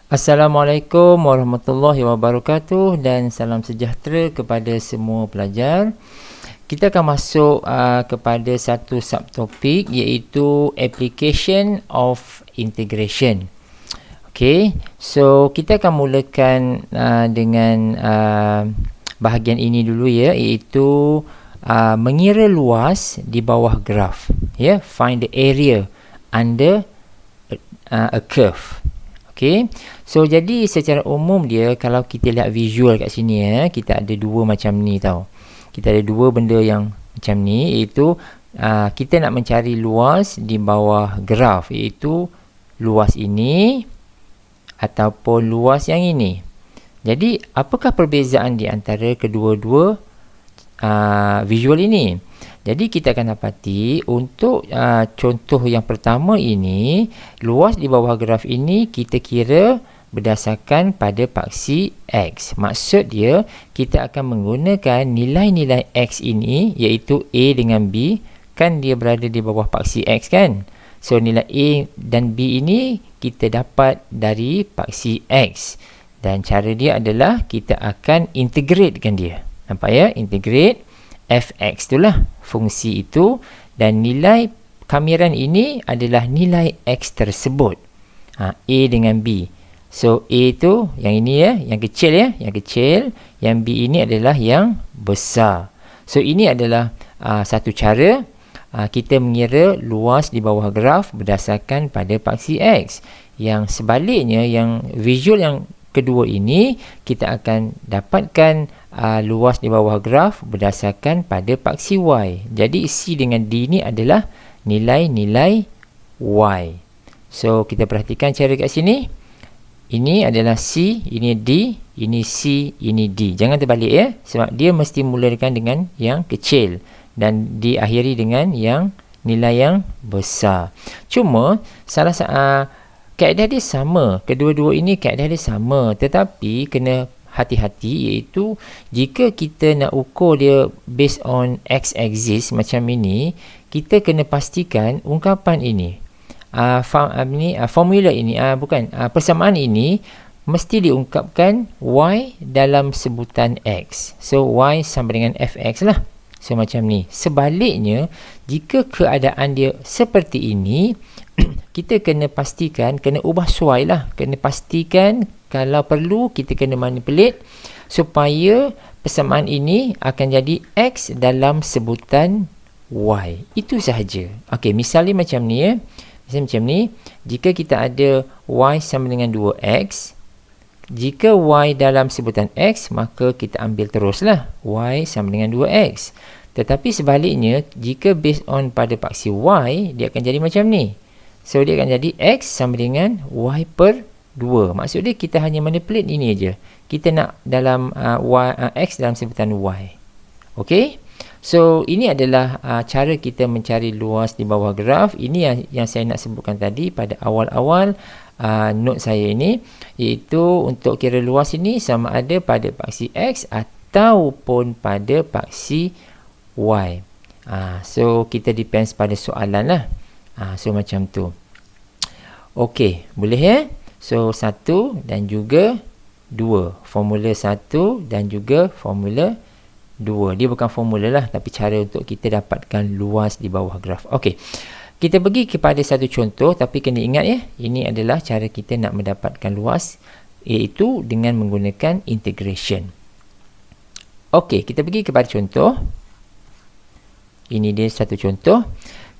Assalamualaikum warahmatullahi wabarakatuh dan salam sejahtera kepada semua pelajar. Kita akan masuk kepada satu subtopik iaitu application of integration. Okay, so kita akan mulakan dengan bahagian ini dulu ya, iaitu mengira luas di bawah graf. Ya, find the area under a curve. Okay, so jadi secara umum dia, kalau kita lihat visual kat sini ya, kita ada dua macam ni tau. Kita ada dua benda yang macam ni, iaitu kita nak mencari luas di bawah graf, iaitu luas ini ataupun luas yang ini. Jadi apakah perbezaan di antara kedua-dua visual ini? Jadi kita akan dapati untuk contoh yang pertama ini, luas di bawah graf ini kita kira berdasarkan pada paksi X. Maksud dia, kita akan menggunakan nilai-nilai X ini, iaitu A dengan B, kan dia berada di bawah paksi X kan. So nilai A dan B ini kita dapat dari paksi X. Dan cara dia adalah kita akan integratekan dia. Nampak ya? Integrate fx itulah fungsi itu, dan nilai kamiran ini adalah nilai x tersebut, A dengan B. So A itu yang ini ya, yang kecil ya, yang kecil, yang B ini adalah yang besar. So ini adalah satu cara kita mengira luas di bawah graf berdasarkan pada paksi X. Yang sebaliknya, yang visual yang kedua ini, kita akan dapatkan luas di bawah graf berdasarkan pada paksi Y. Jadi C dengan D ini adalah nilai-nilai Y. So kita perhatikan cara kat sini. Ini adalah C, ini D, ini C, ini D. Jangan terbalik ya, sebab dia mesti mulakan dengan yang kecil dan diakhiri dengan yang nilai yang besar. Cuma salah kaedah dia sama, kedua-dua ini kaedah dia sama, tetapi kena hati-hati, iaitu jika kita nak ukur dia based on x-axis macam ini, kita kena pastikan ungkapan ini, formula ini, persamaan ini mesti diungkapkan y dalam sebutan x. So y sama dengan fx lah. So macam ni. Sebaliknya, jika keadaan dia seperti ini, kita kena pastikan, kena ubah suai lah, kena pastikan, kalau perlu kita kena manipulate supaya persamaan ini akan jadi x dalam sebutan y. Itu sahaja. Okey, misalnya macam ni ya. Misalnya macam ni, jika kita ada y sama dengan 2x, jika y dalam sebutan x, maka kita ambil teruslah y sama dengan 2x. Tetapi sebaliknya, jika based on pada paksi y, dia akan jadi macam ni. So dia akan jadi x sama dengan y per 2. Maksud dia kita hanya manipulate ini aja. Kita nak dalam x dalam sebutan y. Okey? So ini adalah cara kita mencari luas di bawah graf. Ini yang saya nak sebutkan tadi pada awal-awal note saya ini, iaitu untuk kira luas ini sama ada pada paksi x ataupun pada paksi y. So kita depends pada soalan lah. So macam tu. Okey, boleh ya? So 1 dan juga 2. Formula 1 dan juga formula 2. Dia bukan formula lah, tapi cara untuk kita dapatkan luas di bawah graf. Okey. Kita pergi kepada satu contoh, tapi kena ingat ya, ini adalah cara kita nak mendapatkan luas, iaitu dengan menggunakan integration. Okey, kita pergi kepada contoh. Ini dia satu contoh.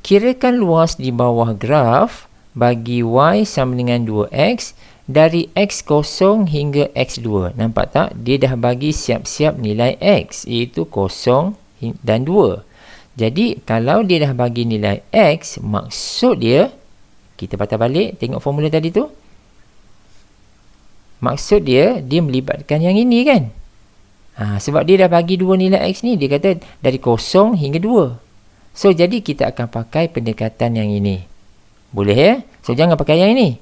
Kirakan luas di bawah graf bagi y sama dengan 2x dari x0 hingga x2. Nampak tak? Dia dah bagi siap-siap nilai x, iaitu 0 dan 2. Jadi, kalau dia dah bagi nilai x, maksud dia, kita patah balik, tengok formula tadi tu. Maksud dia melibatkan yang ini kan? Sebab dia dah bagi dua nilai x ni, dia kata dari 0 hingga 2. So, jadi kita akan pakai pendekatan yang ini. Boleh ya? So, jangan pakai yang ini.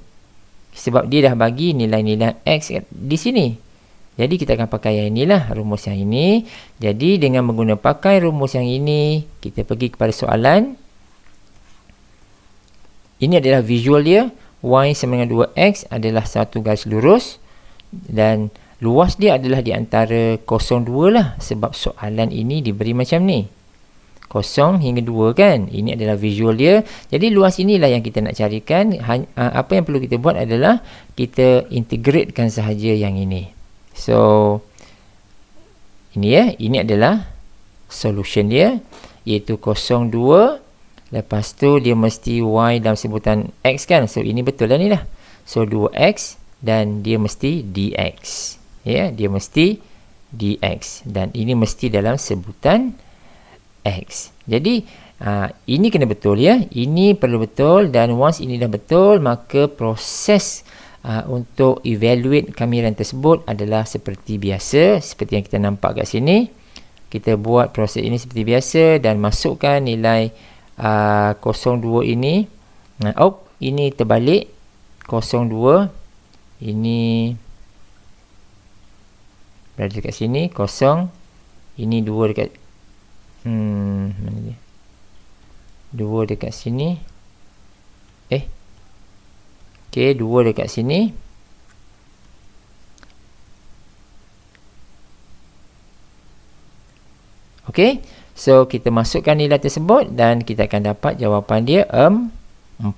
Sebab dia dah bagi nilai-nilai x di sini. Jadi, kita akan pakai yang inilah, rumus yang ini. Jadi, dengan menggunakan pakai rumus yang ini, kita pergi kepada soalan. Ini adalah visual dia. y sama dengan 2x adalah satu garis lurus dan luas dia adalah di antara 0,2 lah, sebab soalan ini diberi macam ni, 0 hingga 2 kan. Ini adalah visual dia. Jadi luas inilah yang kita nak carikan. Apa yang perlu kita buat adalah kita integratekan sahaja yang ini. So ini adalah solution dia, iaitu 0,2. Lepas tu dia mesti y dalam sebutan x kan. So ini betul lah ni lah. So 2x dan dia mesti dx. Dia mesti dx dan ini mesti dalam sebutan x. Jadi ini kena betul ya. Ini perlu betul, dan once ini dah betul, maka proses untuk evaluate kamiran tersebut adalah seperti biasa, seperti yang kita nampak kat sini. Kita buat proses ini seperti biasa dan masukkan nilai 02 ini. Ini terbalik, 02 ini berada dekat sini, 0 ini 2 dekat mana dia? 2 dekat sini. Okey, 2 dekat sini. Okey, so kita masukkan nilai tersebut dan kita akan dapat jawapan dia 4.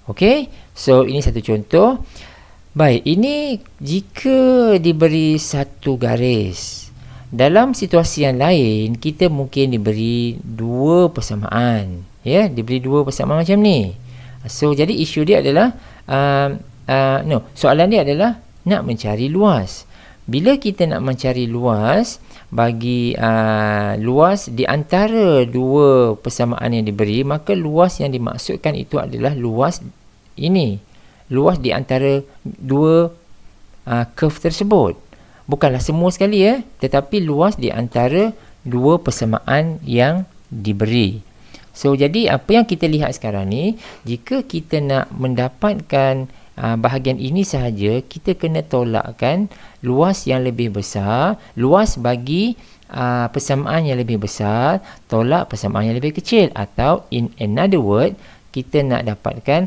Okey, so ini satu contoh. Baik, ini jika diberi satu garis. Dalam situasi yang lain, kita mungkin diberi dua persamaan. Diberi dua persamaan macam ni. So, jadi isu dia adalah, soalan dia adalah nak mencari luas. Bila kita nak mencari luas, bagi luas di antara dua persamaan yang diberi, maka luas yang dimaksudkan itu adalah luas ini. Luas di antara dua curve tersebut. Bukanlah semua sekali tetapi luas di antara dua persamaan yang diberi. So, jadi apa yang kita lihat sekarang ni, jika kita nak mendapatkan bahagian ini sahaja, kita kena tolakkan luas yang lebih besar, luas bagi persamaan yang lebih besar, tolak persamaan yang lebih kecil. Atau in another word, kita nak dapatkan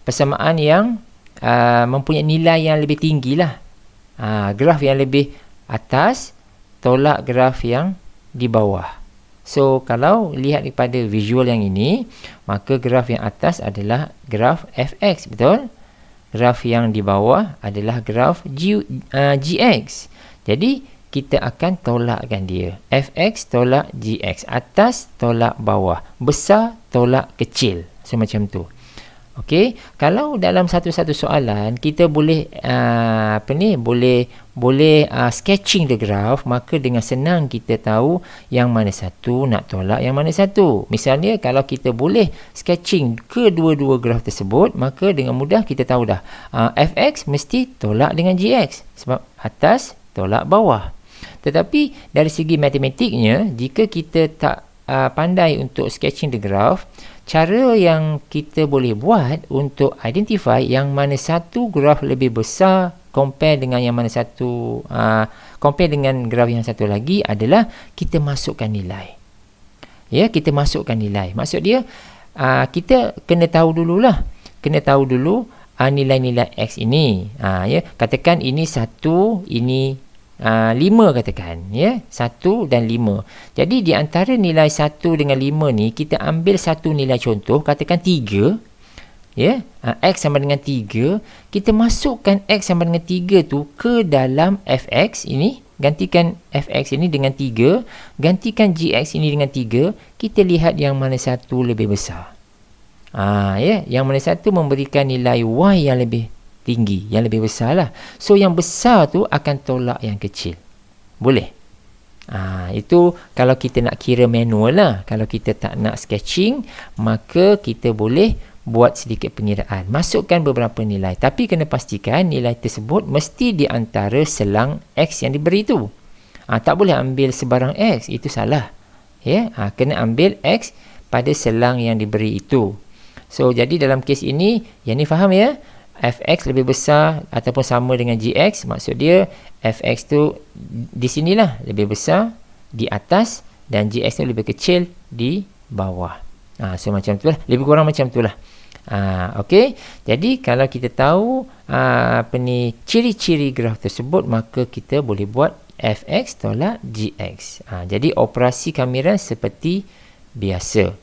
persamaan yang mempunyai nilai yang lebih tinggi lah. Graf yang lebih atas tolak graf yang di bawah. So, kalau lihat kepada visual yang ini, maka graf yang atas adalah graf fx, betul? Graf yang di bawah adalah graf gx. Jadi, kita akan tolakkan dia. Fx tolak gx. Atas tolak bawah. Besar tolak kecil. So, macam tu. Okey, kalau dalam satu-satu soalan kita boleh boleh sketching the graph, maka dengan senang kita tahu yang mana satu nak tolak yang mana satu. Misalnya kalau kita boleh sketching kedua-dua graf tersebut, maka dengan mudah kita tahu dah fx mesti tolak dengan gx sebab atas tolak bawah. Tetapi dari segi matematiknya, jika kita tak pandai untuk sketching the graph, cara yang kita boleh buat untuk identify yang mana satu graf lebih besar compare dengan yang mana satu compare dengan graf yang satu lagi adalah kita masukkan nilai. Kita masukkan nilai. Maksud dia kita kena tahu dululah. Kena tahu dulu nilai-nilai x ini. Katakan ini 1, ini 5 katakan, 1 dan 5. Jadi di antara nilai 1 dengan 5 ni, kita ambil satu nilai contoh, katakan 3. X sama dengan 3. Kita masukkan x sama dengan 3 tu ke dalam fx ini. Gantikan fx ini dengan 3. Gantikan gx ini dengan 3. Kita lihat yang mana satu lebih besar. Yang mana satu memberikan nilai y yang lebih tinggi, yang lebih besar lah. So, yang besar tu akan tolak yang kecil. Boleh? Itu kalau kita nak kira manual lah. Kalau kita tak nak sketching, maka kita boleh buat sedikit pengiraan. Masukkan beberapa nilai. Tapi kena pastikan nilai tersebut mesti di antara selang X yang diberi tu. Tak boleh ambil sebarang X. Itu salah. Kena ambil X pada selang yang diberi itu. So, jadi dalam kes ini, yang ni faham ya? Fx lebih besar ataupun sama dengan gx, maksud dia fx tu di sinilah lebih besar di atas dan gx tu lebih kecil di bawah. So macam tu lah, lebih kurang macam tu lah. Okey. Jadi kalau kita tahu ciri-ciri graf tersebut, maka kita boleh buat fx tolak gx. Jadi operasi kamiran seperti biasa.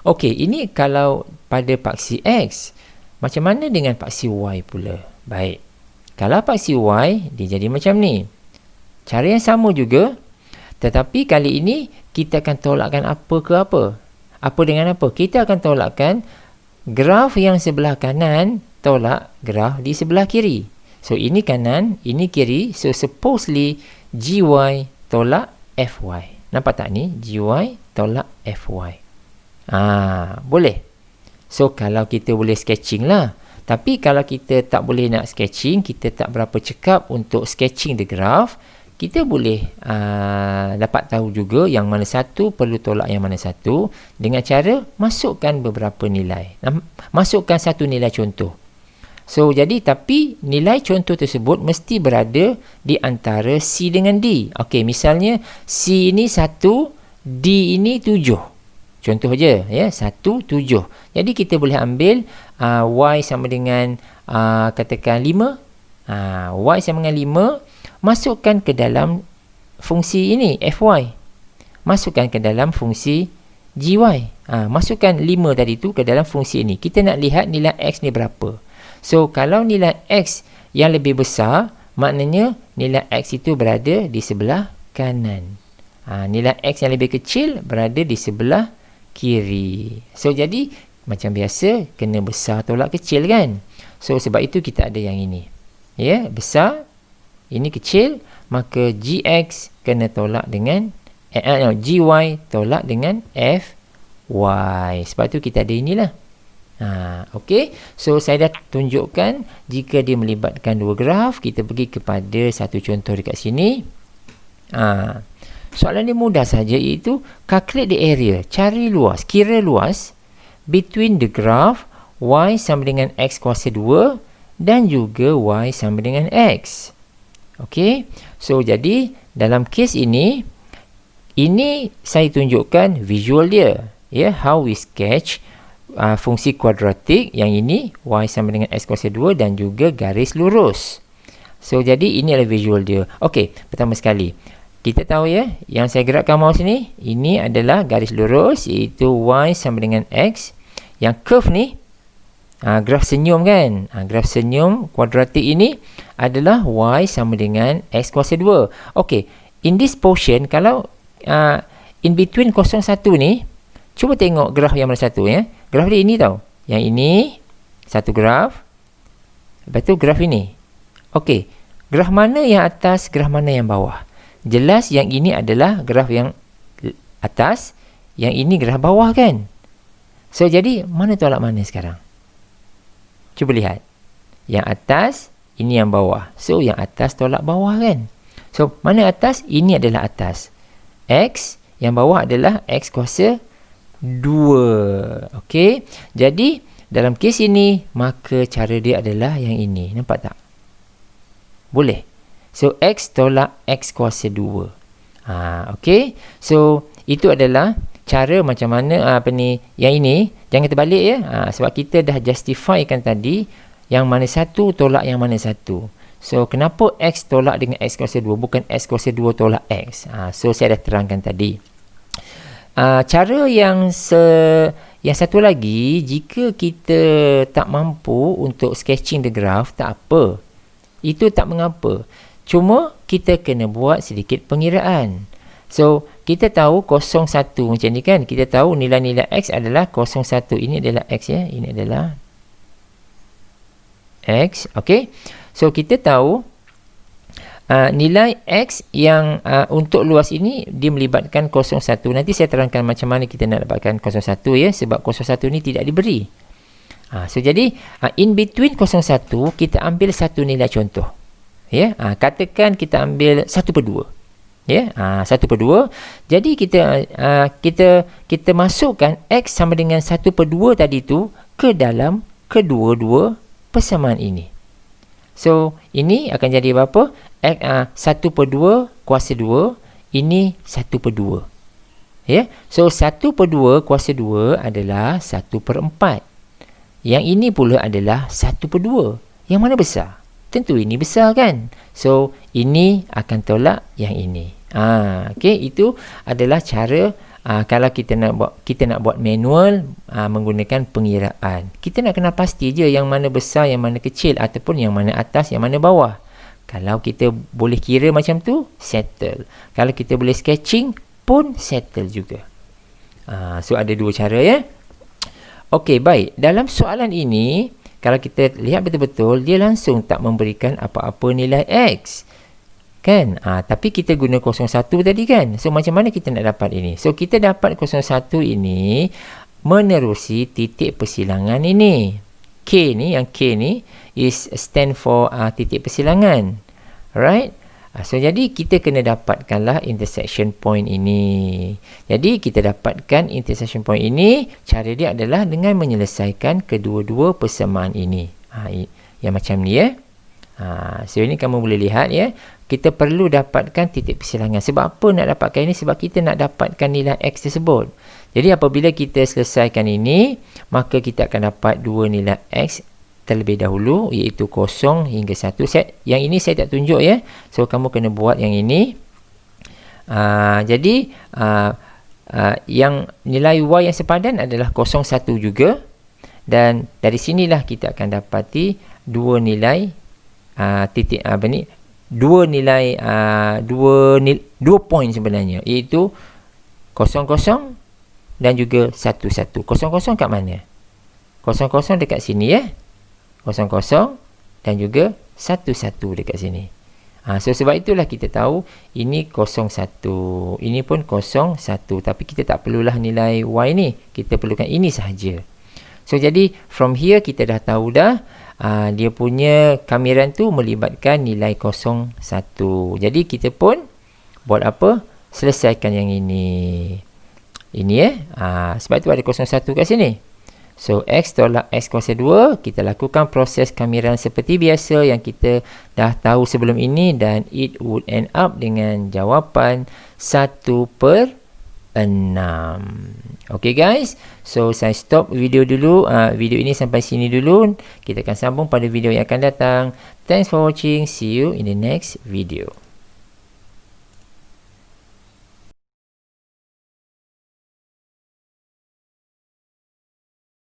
Okey, ini kalau pada paksi x. Macam mana dengan paksi y pula? Baik. Kalau paksi y, dia jadi macam ni. Cara yang sama juga, tetapi kali ini kita akan tolakkan apa ke apa? Apa dengan apa? Kita akan tolakkan graf yang sebelah kanan tolak graf di sebelah kiri. So, ini kanan, ini kiri. So, supposedly gy tolak fy. Nampak tak ni? gy tolak fy. Boleh. So, kalau kita boleh sketching lah. Tapi kalau kita tak boleh nak sketching, kita tak berapa cekap untuk sketching the graph, kita boleh dapat tahu juga yang mana satu perlu tolak yang mana satu dengan cara masukkan beberapa nilai. Masukkan satu nilai contoh. So, jadi tapi nilai contoh tersebut mesti berada di antara C dengan D. Okey, misalnya C ini 1, D ini 7. Contoh je, ya, 1, 7. Jadi kita boleh ambil Y sama dengan katakan 5. Y sama dengan 5. Masukkan ke dalam fungsi ini, fy. Masukkan ke dalam fungsi gy. Masukkan 5 tadi tu ke dalam fungsi ini. Kita nak lihat nilai x ni berapa. So, kalau nilai x yang lebih besar, maknanya nilai x itu berada di sebelah kanan. Nilai x yang lebih kecil berada di sebelah kiri. So, jadi macam biasa, kena besar tolak kecil kan. So, sebab itu kita ada yang ini. Ya, besar, ini kecil, maka gx kena tolak dengan gy tolak dengan fy. Sebab tu kita ada inilah. Okey. So, saya dah tunjukkan jika dia melibatkan dua graf, kita pergi kepada satu contoh dekat sini. Soalan dia mudah saja, iaitu calculate the area, cari luas, kira luas between the graph y sama dengan x kuasa 2 dan juga y sama dengan x. Okey. So, jadi dalam kes ini saya tunjukkan visual dia. Ya, how we sketch fungsi kuadratik yang ini y sama dengan x kuasa 2 dan juga garis lurus. So, jadi ini adalah visual dia. Okey, pertama sekali kita tahu ya, yang saya gerakkan mouse ni, ini adalah garis lurus, iaitu y sama dengan x. Yang curve ni, graf senyum kan, graf senyum kuadratik ini adalah y sama dengan x kuasa 2. Okey, in this portion, kalau in between 01 ni, cuba tengok graf yang mana satu ya. Graf dia ini tau, yang ini satu graf, lepas tu graf ini. Okey, graf mana yang atas, graf mana yang bawah? Jelas yang ini adalah graf yang atas, yang ini graf bawah kan. So, jadi mana tolak mana sekarang? Cuba lihat. Yang atas, ini yang bawah. So, yang atas tolak bawah kan. So, mana atas? Ini adalah atas. X, yang bawah adalah x kuasa 2. Okey. Jadi, dalam kes ini, maka cara dia adalah yang ini. Nampak tak? Boleh. So, x tolak x kuasa 2. Okey. So, itu adalah cara macam mana yang ini. Jangan terbalik ya. Sebab kita dah justifykan tadi yang mana satu tolak yang mana satu. So, kenapa x tolak dengan x kuasa 2, bukan x kuasa 2 tolak x. So, saya dah terangkan tadi. Cara yang satu lagi, jika kita tak mampu untuk sketching the graph, tak apa. Itu tak mengapa. Cuma kita kena buat sedikit pengiraan. So, kita tahu 01 macam ni kan. Kita tahu nilai-nilai x adalah 01. Ini adalah x ya. Ini adalah x. Okey. So, kita tahu nilai x yang untuk luas ini dia melibatkan 01. Nanti saya terangkan macam mana kita nak dapatkan 01 ya. Sebab 01 ni tidak diberi. So, jadi in between 01 kita ambil satu nilai contoh. Ya, katakan kita ambil 1/2. Ya, 1/2. Jadi kita masukkan x sama dengan 1/2 tadi tu ke dalam kedua-dua persamaan ini. So, ini akan jadi berapa? 1/2 kuasa 2, ini 1/2. Ya, so 1/2 kuasa 2 adalah 1/4. Yang ini pula adalah 1/2. Yang mana besar? Tentu ini besar kan? So, ini akan tolak yang ini. Okey, itu adalah cara kalau kita nak buat manual menggunakan pengiraan. Kita nak kena pasti je yang mana besar, yang mana kecil, ataupun yang mana atas, yang mana bawah. Kalau kita boleh kira macam tu, settle. Kalau kita boleh sketching pun settle juga. So ada dua cara ya. Okey, baik. Dalam soalan ini, kalau kita lihat betul-betul, dia langsung tak memberikan apa-apa nilai X. Kan? Tapi kita guna 01 tadi kan? So, macam mana kita nak dapat ini? So, kita dapat 01 ini menerusi titik persilangan ini. K ni, yang K ni, is stand for titik persilangan. Alright? So, jadi kita kena dapatkanlah intersection point ini. Jadi, kita dapatkan intersection point ini, cara dia adalah dengan menyelesaikan kedua-dua persamaan ini. Yang macam ni ya. So, ini kamu boleh lihat ya. Kita perlu dapatkan titik persilangan. Sebab apa nak dapatkan ini? Sebab kita nak dapatkan nilai X tersebut. Jadi, apabila kita selesaikan ini, maka kita akan dapat dua nilai X terlebih dahulu, iaitu 0 hingga 1. Yang ini saya tak tunjuk ya. So, kamu kena buat yang ini. Jadi, yang nilai Y yang sepadan adalah 01 juga. Dan dari sinilah kita akan dapati dua nilai dua poin sebenarnya, iaitu 00 dan juga 11. 00 kat mana? 00 dekat sini ya. 00 dan juga 11 dekat sini. So sebab itulah kita tahu ini 01, ini pun 01, tapi kita tak perlulah nilai Y ni, kita perlukan ini sahaja. So jadi from here kita dah tahu dah dia punya kamiran tu melibatkan nilai 01. Jadi kita pun buat apa? Selesaikan yang ini. Ini sebab tu ada 01 kat sini. So, X tolak X kuasa 2, kita lakukan proses kamiran seperti biasa yang kita dah tahu sebelum ini, dan it would end up dengan jawapan 1/6. Okay guys, so saya stop video dulu. Video ini sampai sini dulu. Kita akan sambung pada video yang akan datang. Thanks for watching. See you in the next video.